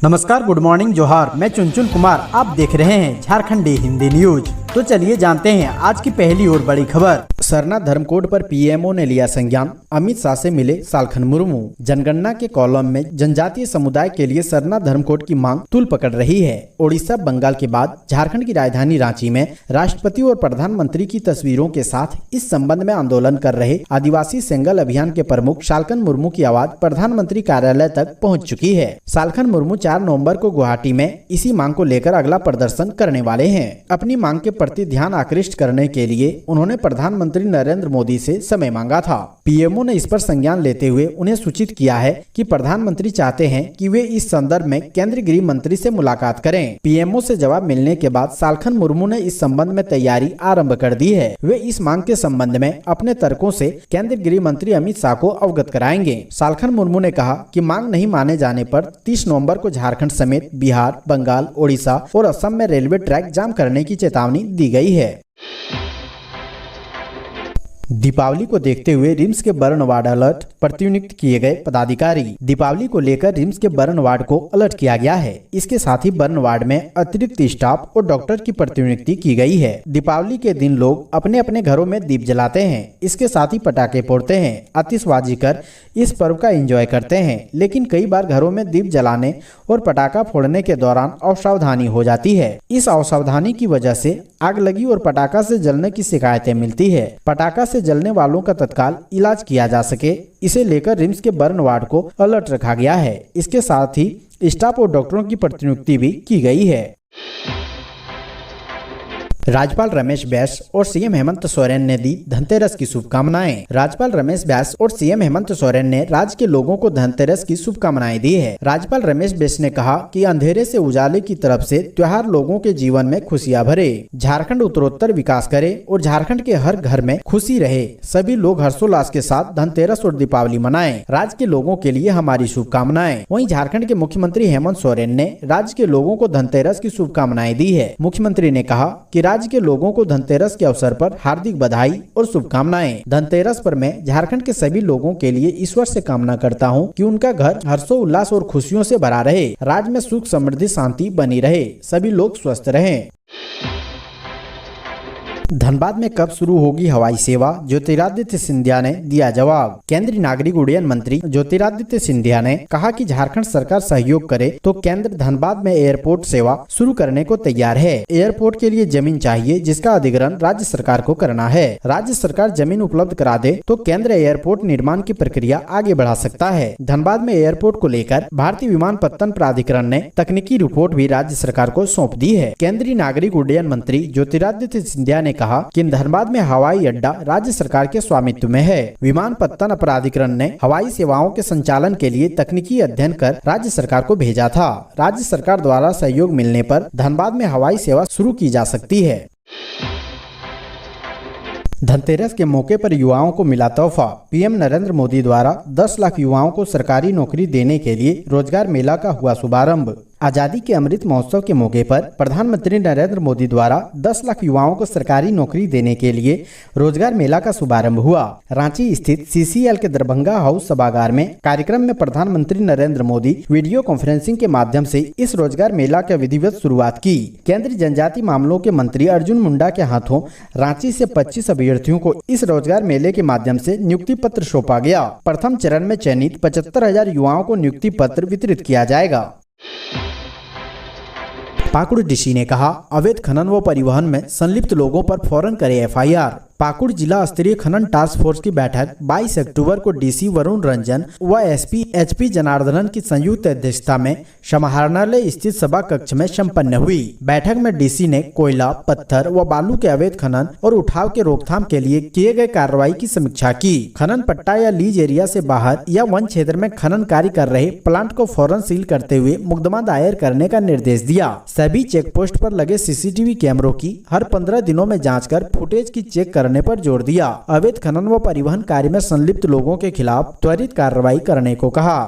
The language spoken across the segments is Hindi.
नमस्कार, गुड मॉर्निंग, जोहार। मैं चुनचुन कुमार, आप देख रहे हैं झारखंडी हिंदी न्यूज। तो चलिए जानते हैं आज की पहली और बड़ी खबर। सरना धर्म कोड पर पीएमओ ने लिया संज्ञान, अमित शाह से मिले सालखन मुर्मू। जनगणना के कॉलम में जनजातीय समुदाय के लिए सरना धर्म कोड की मांग तूल पकड़ रही है। ओडिशा, बंगाल के बाद झारखंड की राजधानी रांची में राष्ट्रपति और प्रधानमंत्री की तस्वीरों के साथ इस संबंध में आंदोलन कर रहे आदिवासी सेंगल अभियान के प्रमुख सालखन मुर्मू की आवाज प्रधानमंत्री कार्यालय तक पहुँच चुकी है। सालखन मुर्मू 4 नवंबर को गुवाहाटी में इसी मांग को लेकर अगला प्रदर्शन करने वाले हैं। अपनी मांग के प्रति ध्यान आकृष्ट करने के लिए उन्होंने प्रधानमंत्री नरेंद्र मोदी से समय मांगा था। पीएमओ ने इस पर संज्ञान लेते हुए उन्हें सूचित किया है कि प्रधानमंत्री चाहते हैं कि वे इस संदर्भ में केंद्रीय गृह मंत्री से मुलाकात करें। पीएमओ से जवाब मिलने के बाद सालखन मुर्मू ने इस संबंध में तैयारी आरंभ कर दी है। वे इस मांग के संबंध में अपने तर्कों से केंद्रीय गृह मंत्री अमित शाह को अवगत कराएंगे। सालखन मुर्मू ने कहा कि मांग नहीं माने जाने पर 30 नवंबर को झारखंड समेत बिहार, बंगाल, ओडिशा और असम में रेलवे ट्रैक जाम करने की चेतावनी दी गई है। दीपावली को देखते हुए रिम्स के बर्न वार्ड अलर्ट, प्रतिनियुक्त किए गए पदाधिकारी। दीपावली को लेकर रिम्स के बर्न वार्ड को अलर्ट किया गया है। इसके साथ ही बर्न वार्ड में अतिरिक्त स्टाफ और डॉक्टर की प्रतिनियुक्ति की गई है। दीपावली के दिन लोग अपने अपने घरों में दीप जलाते हैं, इसके साथ ही पटाखे फोड़ते हैं, आतिशबाजी कर इस पर्व का एंजॉय करते हैं। लेकिन कई बार घरों में दीप जलाने और पटाखा फोड़ने के दौरान असावधानी हो जाती है। इस असावधानी की वजह से आग लगी और पटाखा से जलने की शिकायतें मिलती है। पटाखा से जलने वालों का तत्काल इलाज किया जा सके, इसे लेकर रिम्स के बर्न वार्ड को अलर्ट रखा गया है। इसके साथ ही स्टाफ और डॉक्टरों की प्रतिनियुक्ति भी की गई है। राज्यपाल रमेश बैस और सीएम हेमंत सोरेन ने दी धनतेरस की शुभकामनाएं। राज्यपाल रमेश बैस और सीएम हेमंत सोरेन ने राज्य के लोगों को धनतेरस की शुभकामनाएं दी है। राज्यपाल रमेश बैस ने कहा कि अंधेरे से उजाले की तरफ से त्योहार लोगों के जीवन में खुशियां भरे, झारखंड उत्तरोत्तर विकास करे और झारखंड के हर घर में खुशी रहे। सभी लोग हर्षोल्लास के साथ धनतेरस और दीपावली मनाएं। राज्य के लोगों के लिए हमारी शुभकामनाएं। वहीं झारखंड के मुख्यमंत्री हेमंत सोरेन ने राज्य के लोगों को धनतेरस की शुभकामनाएं दी है। मुख्यमंत्री ने कहा कि राज्य के लोगों को धनतेरस के अवसर पर हार्दिक बधाई और शुभकामनाएं। धनतेरस पर मैं झारखंड के सभी लोगों के लिए ईश्वर से कामना करता हूं कि उनका घर हर्षोल्लास और खुशियों से भरा रहे, राज्य में सुख, समृद्धि, शांति बनी रहे, सभी लोग स्वस्थ रहें। धनबाद में कब शुरू होगी हवाई सेवा, ज्योतिरादित्य सिंधिया ने दिया जवाब। केंद्रीय नागरिक उड्डयन मंत्री ज्योतिरादित्य सिंधिया ने कहा कि झारखंड सरकार सहयोग करे तो केंद्र धनबाद में एयरपोर्ट सेवा शुरू करने को तैयार है। एयरपोर्ट के लिए जमीन चाहिए, जिसका अधिग्रहण राज्य सरकार को करना है। राज्य सरकार जमीन उपलब्ध करा दे तो केंद्र एयरपोर्ट निर्माण की प्रक्रिया आगे बढ़ा सकता है। धनबाद में एयरपोर्ट को लेकर भारतीय विमानपत्तन प्राधिकरण ने तकनीकी रिपोर्ट भी राज्य सरकार को सौंप दी है। केंद्रीय नागरिक उड्डयन मंत्री ज्योतिरादित्य सिंधिया ने कहा कि धनबाद में हवाई अड्डा राज्य सरकार के स्वामित्व में है। विमानपत्तन प्राधिकरण ने हवाई सेवाओं के संचालन के लिए तकनीकी अध्ययन कर राज्य सरकार को भेजा था। राज्य सरकार द्वारा सहयोग मिलने पर धनबाद में हवाई सेवा शुरू की जा सकती है। धनतेरस के मौके पर युवाओं को मिला तोहफा। पीएम नरेंद्र मोदी द्वारा 10 लाख युवाओं को सरकारी नौकरी देने के लिए रोजगार मेला का हुआ शुभारंभ। आजादी के अमृत महोत्सव के मौके पर प्रधानमंत्री नरेंद्र मोदी द्वारा 10 लाख युवाओं को सरकारी नौकरी देने के लिए रोजगार मेला का शुभारंभ हुआ। रांची स्थित सीसीएल के दरभंगा हाउस सभागार में कार्यक्रम में प्रधानमंत्री नरेंद्र मोदी वीडियो कॉन्फ्रेंसिंग के माध्यम से इस रोजगार मेला की विधिवत शुरुआत की। केंद्रीय जनजातीय मामलों के मंत्री अर्जुन मुंडा के हाथों रांची से 25 अभ्यर्थियों को इस रोजगार मेले के माध्यम से नियुक्ति पत्र सौंपा गया। प्रथम चरण में चयनित 75,000 युवाओं को नियुक्ति पत्र वितरित किया जाएगा। पाकुड़ डीसी ने कहा, अवैध खनन व परिवहन में संलिप्त लोगों पर फौरन करे एफआईआर। पाकुड़ जिला स्तरीय खनन टास्क फोर्स की बैठक 22 अक्टूबर को डीसी वरुण रंजन व एसपी एचपी जनार्दनन की संयुक्त अध्यक्षता में समाहरणालय स्थित सभा कक्ष में संपन्न हुई। बैठक में डीसी ने कोयला, पत्थर व बालू के अवैध खनन और उठाव के रोकथाम के लिए किए गए कार्रवाई की समीक्षा की। खनन पट्टा या लीज एरिया से बाहर या वन क्षेत्र में खनन कार्य कर रहे प्लांट को फौरन सील करते हुए मुकदमा दायर करने का निर्देश दिया। सभी चेक पोस्ट पर लगे सीसीटीवी कैमरों की हर 15 दिनों में जाँच कर फुटेज की चेक करने पर जोर दिया। अवैध खनन व परिवहन कार्य में संलिप्त लोगों के खिलाफ त्वरित कार्रवाई करने को कहा।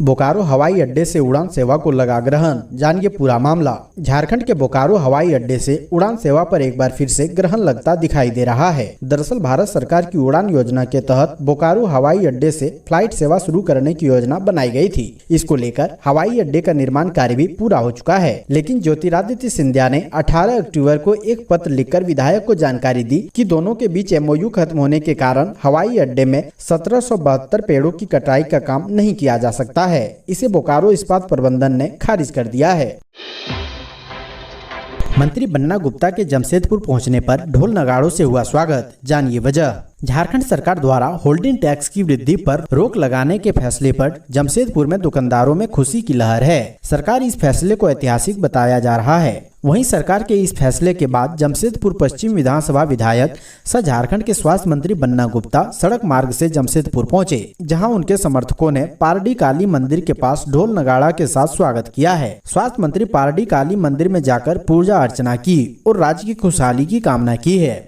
बोकारो हवाई अड्डे से उड़ान सेवा को लगा ग्रहण, जानिए पूरा मामला। झारखंड के बोकारो हवाई अड्डे से उड़ान सेवा पर एक बार फिर से ग्रहण लगता दिखाई दे रहा है। दरअसल भारत सरकार की उड़ान योजना के तहत बोकारो हवाई अड्डे से फ्लाइट सेवा शुरू करने की योजना बनाई गई थी। इसको लेकर हवाई अड्डे का निर्माण कार्य भी पूरा हो चुका है, लेकिन ज्योतिरादित्य सिंधिया ने 18 अक्टूबर को एक पत्र लिखकर विधायक को जानकारी दी कि दोनों के बीच MOU खत्म होने के कारण हवाई अड्डे में 1772 पेड़ों की कटाई का काम नहीं किया जा सकता है। इसे बोकारो इस्पात प्रबंधन ने खारिज कर दिया है। मंत्री बन्ना गुप्ता के जमशेदपुर पहुंचने पर ढोल नगाड़ों से हुआ स्वागत, जानिए वजह। झारखंड सरकार द्वारा होल्डिंग टैक्स की वृद्धि पर रोक लगाने के फैसले पर जमशेदपुर में दुकानदारों में खुशी की लहर है। सरकार इस फैसले को ऐतिहासिक बताया जा रहा है। वहीं सरकार के इस फैसले के बाद जमशेदपुर पश्चिम विधानसभा विधायक सह झारखंड के स्वास्थ्य मंत्री बन्ना गुप्ता सड़क मार्ग से जमशेदपुर पहुंचे, जहां उनके समर्थकों ने पारडी काली मंदिर के पास ढोल नगाड़ा के साथ स्वागत किया है। स्वास्थ्य मंत्री पारडी काली मंदिर में जाकर पूजा अर्चना की और राज्य की खुशहाली की कामना की है।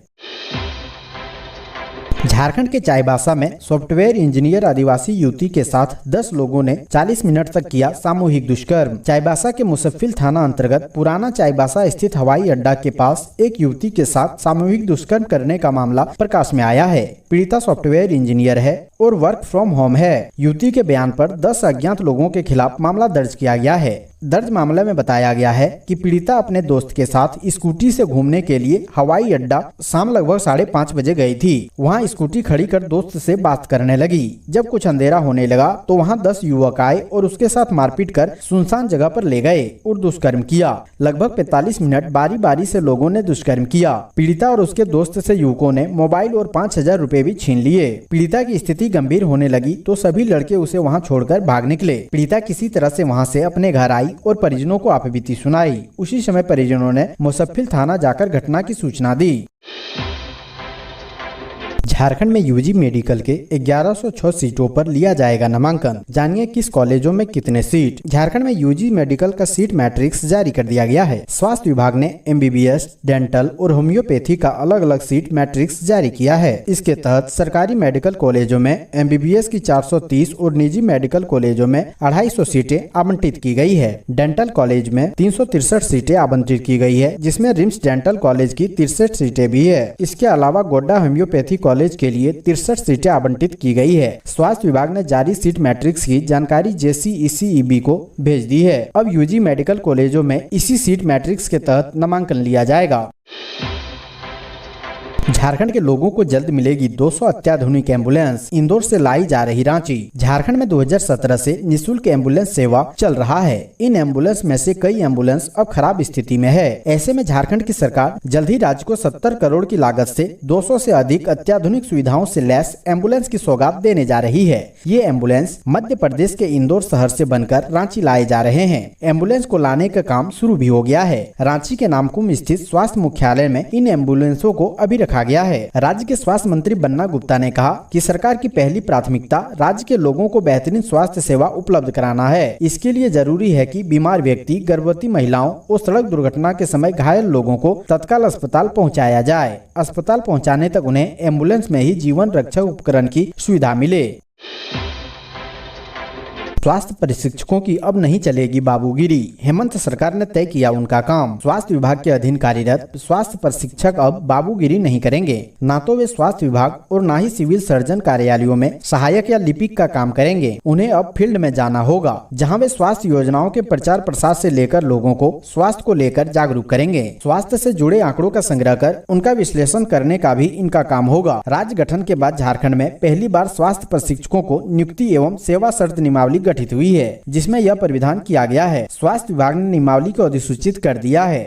झारखंड के चाईबासा में सॉफ्टवेयर इंजीनियर आदिवासी युवती के साथ 10 लोगों ने 40 मिनट तक किया सामूहिक दुष्कर्म। चाईबासा के मुसफ्फिल थाना अंतर्गत पुराना चाईबासा स्थित हवाई अड्डा के पास एक युवती के साथ सामूहिक दुष्कर्म करने का मामला प्रकाश में आया है। पीड़िता सॉफ्टवेयर इंजीनियर है और वर्क फ्रॉम होम है। युवती के बयान पर 10 अज्ञात लोगों के खिलाफ मामला दर्ज किया गया है। दर्ज मामले में बताया गया है कि पीड़िता अपने दोस्त के साथ स्कूटी से घूमने के लिए हवाई अड्डा शाम लगभग 5:30 बजे गई थी। वहां स्कूटी खड़ी कर दोस्त से बात करने लगी। जब कुछ अंधेरा होने लगा तो वहां 10 युवक आए और उसके साथ मारपीट कर सुनसान जगह पर ले गए और दुष्कर्म किया। लगभग 45 मिनट बारी बारी से लोगों ने दुष्कर्म किया। पीड़िता और उसके दोस्त से युवकों ने मोबाइल और 5000 रुपए भी छीन लिए। पीड़िता की स्थिति गंभीर होने लगी तो सभी लड़के उसे वहां छोड़कर भाग निकले। पीड़िता किसी तरह से वहां से अपने घर आई और परिजनों को आपबीती सुनाई। उसी समय परिजनों ने मुसफ्फिल थाना जाकर घटना की सूचना दी। झारखंड में यूजी मेडिकल के 1106 सीटों पर लिया जाएगा नामांकन, जानिए किस कॉलेजों में कितने सीट। झारखंड में यूजी मेडिकल का सीट मैट्रिक्स जारी कर दिया गया है। स्वास्थ्य विभाग ने MBBS, डेंटल और होम्योपैथी का अलग अलग सीट मैट्रिक्स जारी किया है। इसके तहत सरकारी मेडिकल कॉलेजों में MBBS की 430 और निजी मेडिकल कॉलेजों में 250 सीटें आवंटित की गई है। डेंटल कॉलेज में 363 सीटें आवंटित की गई है, जिसमें रिम्स डेंटल कॉलेज की 63 सीटें भी है। इसके अलावा गोड्डा होम्योपैथी कॉलेज के लिए 63 सीटें आवंटित की गई है। स्वास्थ्य विभाग ने जारी सीट मैट्रिक्स की जानकारी JCECEB को भेज दी है। अब यूजी मेडिकल कॉलेजों में इसी सीट मैट्रिक्स के तहत नामांकन लिया जाएगा। झारखंड के लोगों को जल्द मिलेगी 200 अत्याधुनिक एम्बुलेंस, इंदौर से लाई जा रही रांची। झारखंड में 2017 से निःशुल्क एम्बुलेंस सेवा चल रहा है। इन एम्बुलेंस में से कई एम्बुलेंस अब खराब स्थिति में है। ऐसे में झारखंड की सरकार जल्द ही राज्य को 70 करोड़ की लागत से 200 से अधिक अत्याधुनिक सुविधाओं से लैस एम्बुलेंस की सौगात देने जा रही है। ये एम्बुलेंस मध्य प्रदेश के इंदौर शहर से बनकर रांची लाए जा रहे हैं। एम्बुलेंस को लाने का काम शुरू भी हो गया है। रांची के नामकुम स्थित स्वास्थ्य मुख्यालय में इन एम्बुलेंसों को अभी रखा गया है। राज्य के स्वास्थ्य मंत्री बन्ना गुप्ता ने कहा कि सरकार की पहली प्राथमिकता राज्य के लोगों को बेहतरीन स्वास्थ्य सेवा उपलब्ध कराना है। इसके लिए जरूरी है कि बीमार व्यक्ति, गर्भवती महिलाओं और सड़क दुर्घटना के समय घायल लोगों को तत्काल अस्पताल पहुंचाया जाए। अस्पताल पहुंचाने तक उन्हें एम्बुलेंस में ही जीवन रक्षक उपकरण की सुविधा मिले। स्वास्थ्य प्रशिक्षकों की अब नहीं चलेगी बाबूगिरी, हेमंत सरकार ने तय किया उनका काम। स्वास्थ्य विभाग के अधीन कार्यरत स्वास्थ्य प्रशिक्षक अब बाबूगिरी नहीं करेंगे। ना तो वे स्वास्थ्य विभाग और ना ही सिविल सर्जन कार्यालयों में सहायक या लिपिक का काम करेंगे। उन्हें अब फील्ड में जाना होगा, जहां वे स्वास्थ्य योजनाओं के प्रचार प्रसार से लेकर लोगों को स्वास्थ्य को लेकर जागरूक करेंगे। स्वास्थ्य से जुड़े आंकड़ों का संग्रह कर उनका विश्लेषण करने का भी इनका काम होगा। राज्य गठन के बाद झारखंड में पहली बार स्वास्थ्य प्रशिक्षकों को नियुक्ति एवं सेवा शर्त नियमावली गठित हुई है, जिसमें यह प्राविधान किया गया है। स्वास्थ्य विभाग ने नियमावली को अधिसूचित कर दिया है।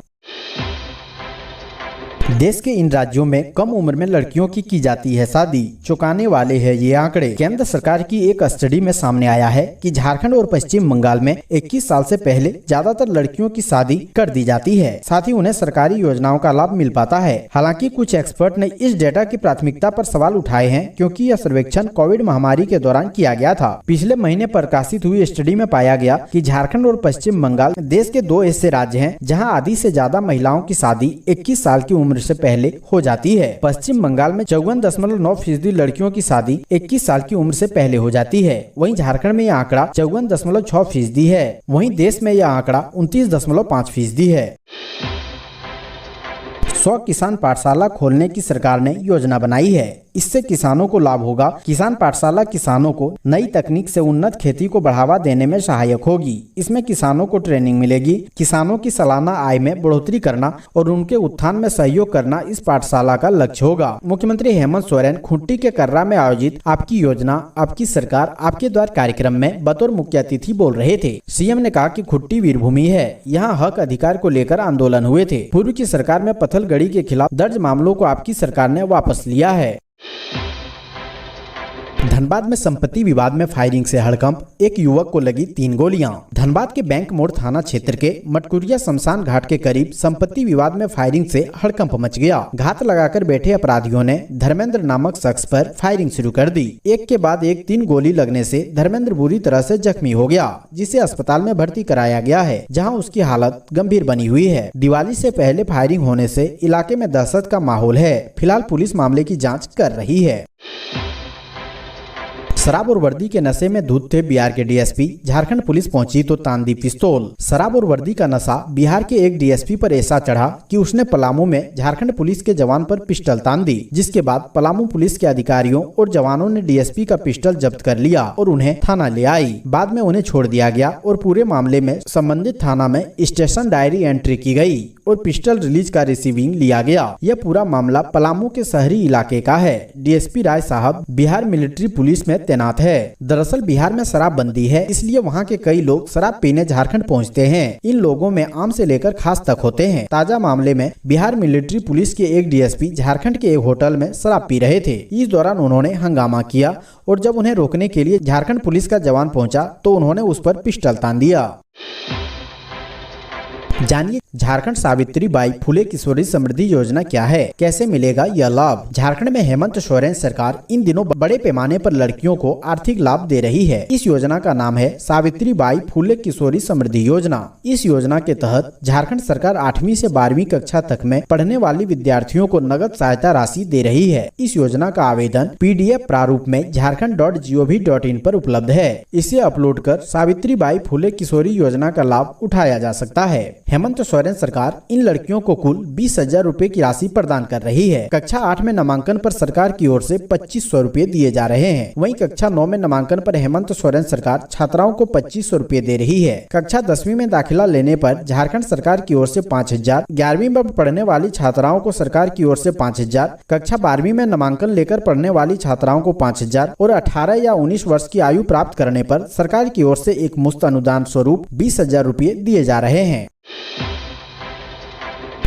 देश के इन राज्यों में कम उम्र में लड़कियों की जाती है शादी, चौंकाने वाले हैं ये आंकड़े। केंद्र सरकार की एक स्टडी में सामने आया है कि झारखंड और पश्चिम बंगाल में 21 साल से पहले ज्यादातर लड़कियों की शादी कर दी जाती है, साथ ही उन्हें सरकारी योजनाओं का लाभ मिल पाता है। हालांकि कुछ एक्सपर्ट ने इस डेटा की प्राथमिकता पर सवाल उठाए हैं, क्योंकि यह सर्वेक्षण कोविड महामारी के दौरान किया गया था। पिछले महीने प्रकाशित हुई स्टडी में पाया गया कि झारखंड और पश्चिम बंगाल देश के 2 ऐसे राज्य हैं जहाँ आधी से ज्यादा महिलाओं की शादी 21 साल की उम्र उम्र से पहले हो जाती है। पश्चिम बंगाल में 54.9% लड़कियों की शादी 21 साल की उम्र से पहले हो जाती है। वहीं झारखंड में यह आंकड़ा 54.6% है। वहीं देश में यह आंकड़ा 29.5% है। 100 किसान पाठशाला खोलने की सरकार ने योजना बनाई है। इससे किसानों को लाभ होगा। किसान पाठशाला किसानों को नई तकनीक से उन्नत खेती को बढ़ावा देने में सहायक होगी। इसमें किसानों को ट्रेनिंग मिलेगी। किसानों की सालाना आय में बढ़ोतरी करना और उनके उत्थान में सहयोग करना इस पाठशाला का लक्ष्य होगा। मुख्यमंत्री हेमंत सोरेन खूंटी के कर्रा में आयोजित आपकी योजना आपकी सरकार आपके द्वार कार्यक्रम में बतौर मुख्य अतिथि बोल रहे थे। सीएम ने कहा कि खूंटी वीरभूमि है, यहाँ हक अधिकार को लेकर आंदोलन हुए थे। पूर्व की सरकार में पत्थलगड़ी के खिलाफ दर्ज मामलों को आपकी सरकार ने वापस लिया है। धनबाद में संपत्ति विवाद में फायरिंग से हड़कंप, एक युवक को लगी 3 गोलियां। धनबाद के बैंक मोड़ थाना क्षेत्र के मटकुरिया शमशान घाट के करीब संपत्ति विवाद में फायरिंग से हड़कंप मच गया। घात लगाकर बैठे अपराधियों ने धर्मेंद्र नामक शख्स पर फायरिंग शुरू कर दी। एक के बाद एक 3 गोली लगने से धर्मेंद्र बुरी तरह से जख्मी हो गया, जिसे अस्पताल में भर्ती कराया गया है, जहाँ उसकी हालत गंभीर बनी हुई है। दिवाली से पहले फायरिंग होने से इलाके में दहशत का माहौल है। फिलहाल पुलिस मामले की जाँच कर रही है। शराब और वर्दी के नशे में धुत थे बिहार के डीएसपी, झारखंड पुलिस पहुंची तो तान दी पिस्तौल। शराब और वर्दी का नशा बिहार के एक डीएसपी पर ऐसा चढ़ा कि उसने पलामू में झारखंड पुलिस के जवान पर पिस्टल तान दी, जिसके बाद पलामू पुलिस के अधिकारियों और जवानों ने डीएसपी का पिस्टल जब्त कर लिया और उन्हें थाना ले आई। बाद में उन्हें छोड़ दिया गया और पूरे मामले में संबंधित थाना में स्टेशन डायरी एंट्री की गई और पिस्टल रिलीज का रिसीविंग लिया गया। यह पूरा मामला पलामू के शहरी इलाके का है। डीएसपी राय साहब बिहार मिलिट्री पुलिस में तैनात है। दरअसल बिहार में शराबबंदी है, इसलिए वहाँ के कई लोग शराब पीने झारखंड पहुँचते हैं। इन लोगों में आम से लेकर खास तक होते हैं। ताजा मामले में बिहार मिलिट्री पुलिस के एक डीएसपी झारखंड के एक होटल में शराब पी रहे थे। इस दौरान उन्होंने हंगामा किया और जब उन्हें रोकने के लिए झारखंड पुलिस का जवान पहुंचा तो उन्होंने उस पर पिस्टल तान दिया। जानिए झारखंड सावित्री बाई फुले किशोरी समृद्धि योजना क्या है, कैसे मिलेगा यह लाभ। झारखंड में हेमंत सोरेन सरकार इन दिनों बड़े पैमाने पर लड़कियों को आर्थिक लाभ दे रही है। इस योजना का नाम है सावित्री बाई फुले किशोरी समृद्धि योजना। इस योजना के तहत झारखंड सरकार 8वीं से 12वीं कक्षा तक में पढ़ने वाली विद्यार्थियों को नगद सहायता राशि दे रही है। इस योजना का आवेदन PDF प्रारूप में झारखंड.gov.in पर उपलब्ध है। इसे अपलोड कर सावित्री बाई फुले किशोरी योजना का लाभ उठाया जा सकता है। हेमंत सोरेन सरकार इन लड़कियों को कुल 20,000 रूपए की राशि प्रदान कर रही है। कक्षा 8 में नामांकन पर सरकार की ओर से 2,500 रूपए दिए जा रहे हैं। वहीं कक्षा 9 में नामांकन पर हेमंत सोरेन सरकार छात्राओं को 2,500 रूपए दे रही है। कक्षा 10वीं में दाखिला लेने पर झारखंड सरकार की ओर से 5,000, 11वीं में पढ़ने वाली छात्राओं को सरकार की ओर से 5,000, कक्षा 12वीं में नामांकन लेकर पढ़ने वाली छात्राओं को 5,000 और 18 या 19 वर्ष की आयु प्राप्त करने पर सरकार की ओर से एक मुफ्त अनुदान स्वरूप 20,000 रूपए दिए जा रहे हैं।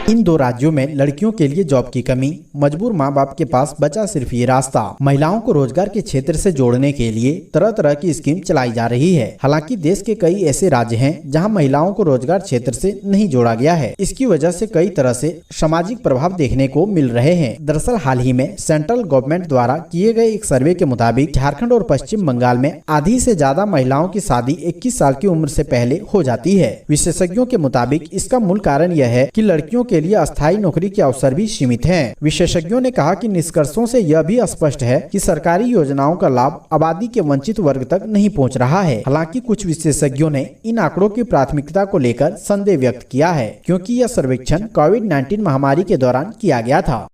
इन 2 राज्यों में लड़कियों के लिए जॉब की कमी, मजबूर मां बाप के पास बचा सिर्फ ये रास्ता। महिलाओं को रोजगार के क्षेत्र से जोड़ने के लिए तरह तरह की स्कीम चलाई जा रही है। हालांकि देश के कई ऐसे राज्य हैं जहां महिलाओं को रोजगार क्षेत्र से नहीं जोड़ा गया है। इसकी वजह से कई तरह से सामाजिक प्रभाव देखने को मिल रहे हैं। दरअसल हाल ही में सेंट्रल गवर्नमेंट द्वारा किए गए एक सर्वे के मुताबिक झारखंड और पश्चिम बंगाल में आधी से ज्यादा महिलाओं की शादी 21 साल की उम्र से पहले हो जाती है। विशेषज्ञों के मुताबिक इसका मूल कारण यह है कि लड़कियों के लिए अस्थायी नौकरी के अवसर भी सीमित हैं। विशेषज्ञों ने कहा कि निष्कर्षों से यह भी स्पष्ट है कि सरकारी योजनाओं का लाभ आबादी के वंचित वर्ग तक नहीं पहुंच रहा है। हालांकि कुछ विशेषज्ञों ने इन आंकड़ों की प्राथमिकता को लेकर संदेह व्यक्त किया है, क्योंकि यह सर्वेक्षण कोविड-19 महामारी के दौरान किया गया था।